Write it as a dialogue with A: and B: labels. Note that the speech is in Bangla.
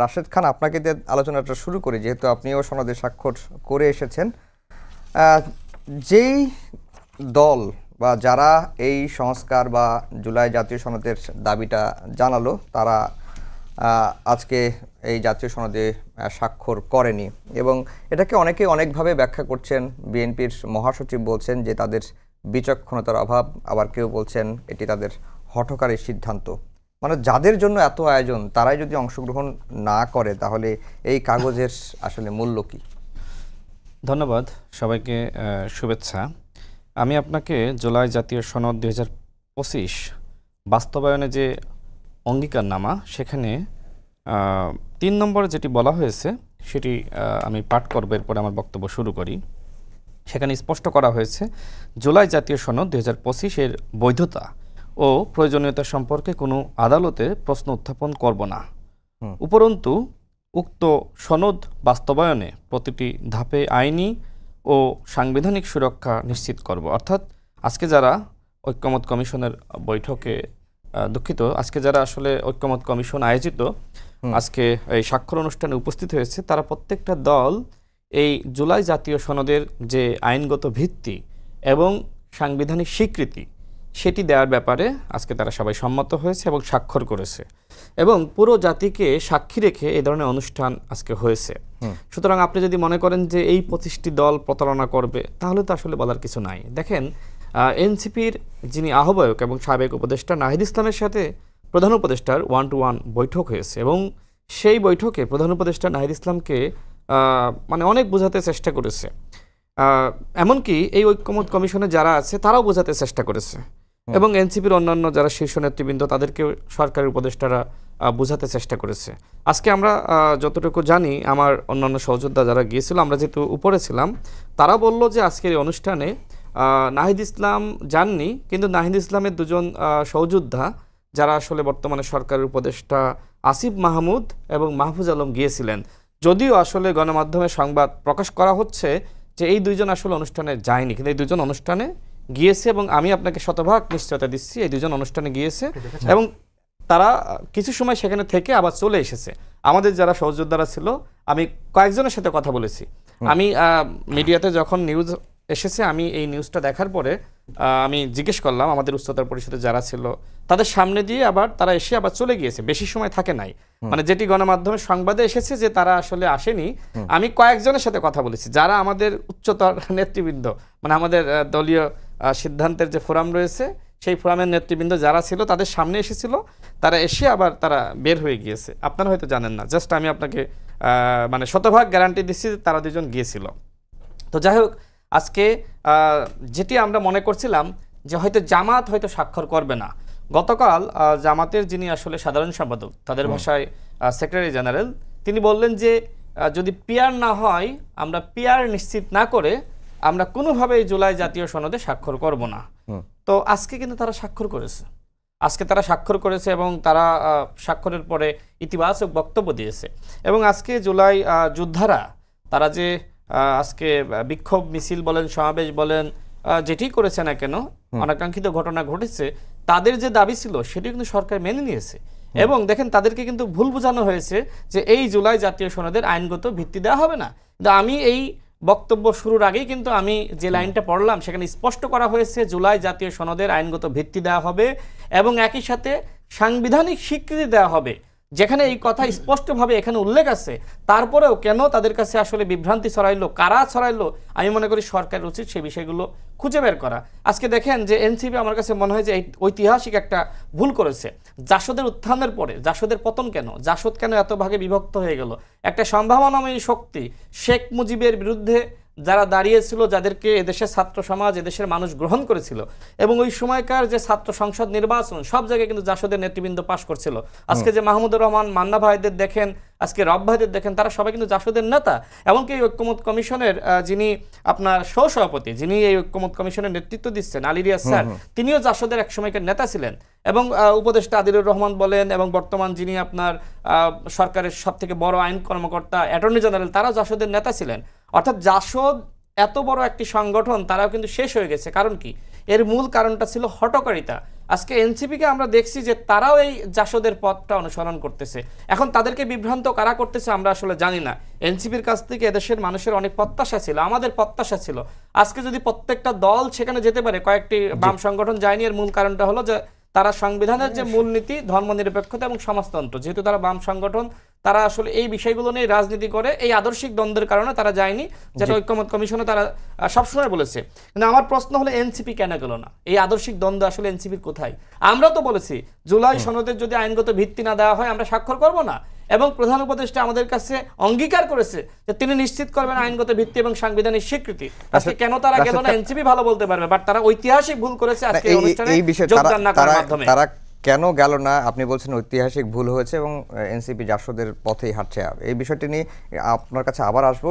A: রাশেদ খান, আপনাকে দিয়ে আলোচনাটা শুরু করি, যেহেতু আপনিও সনদে স্বাক্ষর করে এসেছেন। যেই দল বা যারা এই সংস্কার বা জুলাই জাতীয় সনদের দাবিটা জানালো, তারা আজকে এই জাতীয় সনদে স্বাক্ষর করেনি এবং এটাকে অনেকে অনেকভাবে ব্যাখ্যা করছেন। বিএনপির মহাসচিব বলছেন যে তাদের বিচক্ষণতার অভাব, আবার কেউ বলছেন এটি তাদের হঠকারী সিদ্ধান্ত। মানে যাদের জন্য এত আয়োজন, তারাই যদি অংশগ্রহণ না করে, তাহলে এই কাগজের আসলে মূল্য কি?
B: ধন্যবাদ সবাইকে, শুভেচ্ছা। আমি আপনাকে জুলাই জাতীয় সনদ 2025 বাস্তবায়নে যে অঙ্গীকারনামা, সেখানে 3 নম্বরে যেটি বলা হয়েছে সেটি আমি পাঠ করব, এরপরে আমার বক্তব্য শুরু করি। সেখানে স্পষ্ট করা হয়েছে জুলাই জাতীয় সনদ 2025 এর বৈধতা ও প্রয়োজনীয়তা সম্পর্কে কোনো আদালতে প্রশ্ন উত্থাপন করব না। উপরন্তু উক্ত সনদ বাস্তবায়নে প্রতিটি ধাপে আইনি ও সাংবিধানিক সুরক্ষা নিশ্চিত করব। অর্থাৎ আজকে যারা ঐক্যমত কমিশনের বৈঠকে, আজকে যারা আসলে ঐক্যমত কমিশন আয়োজিত আজকে এই স্বাক্ষর অনুষ্ঠানে উপস্থিত হয়েছে, তারা প্রত্যেকটা দল এই জুলাই জাতীয় সনদের যে আইনগত ভিত্তি এবং সাংবিধানিক স্বীকৃতি, সেটি দেওয়ার ব্যাপারে আজকে তারা সবাই সম্মত হয়েছে এবং স্বাক্ষর করেছে এবং পুরো জাতিকে সাক্ষী রেখে এই ধরনের অনুষ্ঠান আজকে হয়েছে। সুতরাং আপনি যদি মনে করেন যে এই 25টি দল প্রতারণা করবে, তাহলে তো আসলে বলার কিছু নাই। দেখেন, এনসিপির যিনি আহ্বায়ক এবং সাবেক উপদেষ্টা নাহিদ ইসলামের সাথে প্রধান উপদেষ্টার 1-to-1 বৈঠক হয়েছে এবং সেই বৈঠকে প্রধান উপদেষ্টা নাহিদ ইসলামকে মানে অনেক বোঝাতে চেষ্টা করেছে। এমনকি এই ঐক্যমত কমিশনে যারা আছে তারাও বোঝাতে চেষ্টা করেছে এবং এনসিপির অন্যান্য যারা শীর্ষ নেতৃবৃন্দ, তাদেরকেও সরকারি উপদেষ্টারা বোঝাতে চেষ্টা করেছে। আজকে আমরা যতটুকু জানি, আমার অন্যান্য সহযোদ্ধা যারা গিয়েছিল, আমরা যেহেতু উপরে ছিলাম, তারা বলল যে আজকের এই অনুষ্ঠানে নাহিদ ইসলাম যাননি, কিন্তু নাহিদ ইসলামের দুজন সহযোদ্ধা যারা আসলে বর্তমানে সরকারের উপদেষ্টা আসিফ মাহমুদ এবং মাহফুজ আলম গিয়েছিলেন। যদিও আসলে গণমাধ্যমে সংবাদ প্রকাশ করা হচ্ছে যে এই দুইজন আসলে অনুষ্ঠানে যায়নি, কিন্তু এই দুজন অনুষ্ঠানে গিয়েছে এবং আমি আপনাকে শতভাগ নিশ্চয়তা দিচ্ছি এই দুজন অনুষ্ঠানে গিয়েছে এবং তারা কিছু সময় সেখানে থেকে আবার চলে এসেছে। আমাদের যারা সহযোদ্ধারা ছিল, আমি কয়েকজনের সাথে কথা বলেছি। আমি মিডিয়াতে যখন নিউজ এসেছে, আমি এই নিউজটা দেখার পরে আমি জিজ্ঞেস করলাম আমাদের উচ্চতর পরিষদে যারা ছিল, তাদের সামনে দিয়ে আবার তারা এসে আবার চলে গিয়েছে, বেশি সময় থাকে নাই। মানে যেটি গণমাধ্যমে সংবাদে এসেছে যে তারা আসলে আসেনি, আমি কয়েকজনের সাথে কথা বলেছি যারা আমাদের উচ্চতর নেতৃবৃন্দ, মানে আমাদের দলীয় সিদ্ধান্তের যে ফোরাম রয়েছে, সেই ফোরামের নেতৃবৃন্দ যারা ছিল তাদের সামনে এসেছিল, তারা এসে আবার তারা বের হয়ে গিয়েছে। আপনারা হয়তো জানেন না, জাস্ট আমি আপনাকে মানে শতভাগ গ্যারান্টি দিচ্ছি তারা দুজন গিয়েছিল। তো যাই হোক, আজকে যেটি আমরা মনে করছিলাম যে হয়তো জামাত হয়তো স্বাক্ষর করবে না, গতকাল জামাতের যিনি আসলে সাধারণ সম্পাদক, তাদের ভাষায় সেক্রেটারি জেনারেল, তিনি বললেন যে যদি পিয়ার না হয়, আমরা পিয়ার নিশ্চিত না করে আমরা কোনোভাবে এই জুলাই জাতীয় সনদে স্বাক্ষর করব না। তো আজকে কিন্তু তারা স্বাক্ষর করেছে এবং তারা স্বাক্ষরের পরে ইতিবাচক বক্তব্য দিয়েছে এবং আজকে জুলাই যোদ্ধারা তারা যে আজকে বিক্ষোভ মিছিল বলেন, সমাবেশ বলেন, যেটি করেছে না কেন, অনাকাঙ্ক্ষিত ঘটনা ঘটেছে, তাদের যে দাবি ছিল সেটি কিন্তু সরকার মেনে নিয়েছে এবং দেখেন তাদেরকে কিন্তু ভুল বোঝানো হয়েছে যে এই জুলাই জাতীয় সনদের আইনগত ভিত্তি দেওয়া হবে না। কিন্তু আমি এই বক্তব্য শুরুর আগেই কিন্তু আমি যে লাইনটা পড়লাম, সেখানে স্পষ্ট করা হয়েছে জুলাই জাতীয় সনদের আইনগত ভিত্তি দেওয়া হবে এবং একই সাথে সাংবিধানিক স্বীকৃতি দেওয়া হবে। যেখানে এই কথা স্পষ্টভাবে এখানে উল্লেখ আছে, তারপরেও কেন তাদের কাছে আসলে বিভ্রান্তি ছড়াইলো, কারা ছড়াইলো, আমি মনে করি সরকারের উচিত সেই বিষয়গুলো খুঁজে বের করা। আজকে দেখেন যে এনসিপি আমার কাছে মনে হয় যে এই ঐতিহাসিক একটা ভুল করেছে। জাসদের উত্থানের পরে জাসদের পতন কেন, জাসদ কেন এত ভাগে বিভক্ত হয়ে গেল? একটা সম্ভাবনাময়ী শক্তি শেখ মুজিবের বিরুদ্ধে যারা দাঁড়িয়েছিল, যাদেরকে এদেশের ছাত্র সমাজ, এদেশের মানুষ গ্রহণ করেছিল এবং ওই সময়কার যে ছাত্র সংসদ নির্বাচন, সব জায়গায় কিন্তু জাসদের নেতৃবৃন্দ পাশ করছিল। আজকে যে মাহমুদুর রহমান, মান্না ভাইদের দেখেন, আজকে রব ভাইদের দেখেন, তারা সবাই কিন্তু জাসদের নেতা। এমনকি এই ঐক্যমত কমিশনের যিনি আপনার সহসভাপতি, যিনি এই ঐক্যমত কমিশনের নেতৃত্ব দিচ্ছেন, আলী রিয়াজ স্যার, তিনিও জাসদের এক সময়কার নেতা ছিলেন এবং উপদেষ্টা আদিলুর রহমান বলেন এবং বর্তমান যিনি আপনার সরকারের সব থেকে বড় আইন কর্মকর্তা অ্যাটর্নি জেনারেল, তারাও জাসদের নেতা ছিলেন। অর্থাৎ জাসদ এত বড় একটি সংগঠন, তারাও কিন্তু শেষ হয়ে গেছে। কারণ কি?
C: এর মূল কারণটা ছিল হঠকারিতা। আজকে এনসিপিকে আমরা দেখছি যে তারাও এই জাসদের পথটা অনুসরণ করতেছে। এখন তাদেরকে বিভ্রান্ত কারা করতেছে আমরা আসলে জানি না। এনসিপির কাছ থেকে এদেশের মানুষের অনেক প্রত্যাশা ছিল, আমাদের প্রত্যাশা ছিল। আজকে যদি প্রত্যেকটা দল সেখানে যেতে পারে, কয়েকটি বাম সংগঠন যায়নি, এর মূল কারণটা হলো যে তারা সংবিধানের যে মূলনীতি ধর্মনিরপেক্ষতা এবং সমাজতন্ত্র, যেহেতু তারা বাম সংগঠন, তারা আসলে এই বিষয়গুলো নিয়ে রাজনীতি করে, এই আদর্শিক দ্বন্দ্বের কারণে তারা যায়নি, যেটা ঐক্যমত কমিশনে তারা সবসময় বলেছে। কিন্তু আমার প্রশ্ন হলো এনসিপি কেন গেল না? এই আদর্শিক দ্বন্দ্ব আসলে এনসিপির কোথায়? আমরা তো বলেছি জুলাই সনদের যদি আইনগত ভিত্তি না দেওয়া হয় আমরা স্বাক্ষর করব না, এবং প্রধান উপদেষ্টা আমাদের কাছে অঙ্গীকার করেছে যে তিনি নিশ্চিত করবেন আইনগত ভিত্তি এবং সাংবিধানিক স্বীকৃতি। আজকে কেন তারা গেল না এনসিপি ভালো বলতে পারবে, বাট তারা ঐতিহাসিক ভুল করেছে আজকে এই অনুষ্ঠানে যোগদান না করার মাধ্যমে।
A: তারা কেন গেল না আপনি বলছেন ঐতিহাসিক ভুল হয়েছে এবং এনসিপি জাসদের পথেই হাঁটছে। এই বিষয়টি নিয়ে আপনার কাছে আবার আসবো।